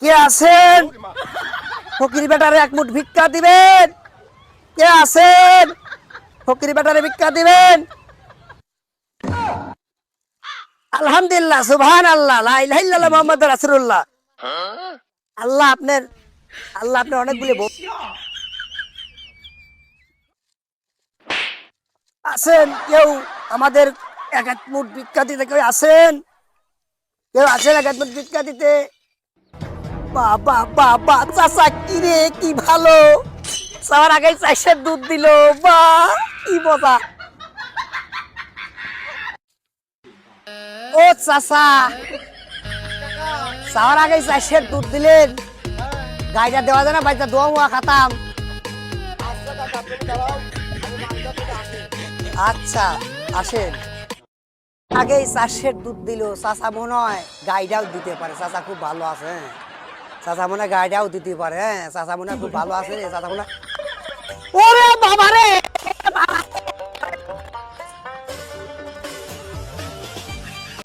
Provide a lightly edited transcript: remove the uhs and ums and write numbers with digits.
কে আছেন? ফকির বেটারে এক মুঠ ভিক্ষা দিবেন? কে আছেন? ফকির বেটারে ভিক্ষা দিবেন? আলহামদুলিল্লাহ, সুবহানাল্লাহ, লা ইলাহা ইল্লাল্লাহ, মুহাম্মাদুর রাসূলুল্লাহ। আল্লাহ আপনার আল্লাহ আপনার অনেকগুলি আছেন। কেউ আমাদের এক এক মুঠ ভিক্ষা দিতে কেউ আছেন? কেউ আছেন এক এক মুঠ ভিক্ষা দিতে? বাবা বাবা, চাচা কি রে, কি ভালো! সবার আগে চাষের দুধ দিল। বা, কি মজা! ও চাচা, সবার আগে চাষের দুধ দিলেন, গাইটা দেওয়া যায় না? বাড়িতে দোয়া মোয়া খাতাম। আচ্ছা, আসেন। আগেই চাষের দুধ দিল, চাচা মনে হয় গাইডাও দিতে পারে। চাচা খুব ভালো আছে, হ্যাঁ। চাচা মনে হয় গাইডাও দিতে পারে, হ্যাঁ। চাচা মনে হয় খুব ভালো আছে রে, চাচা মনে হয়। ওরে বাবা রে!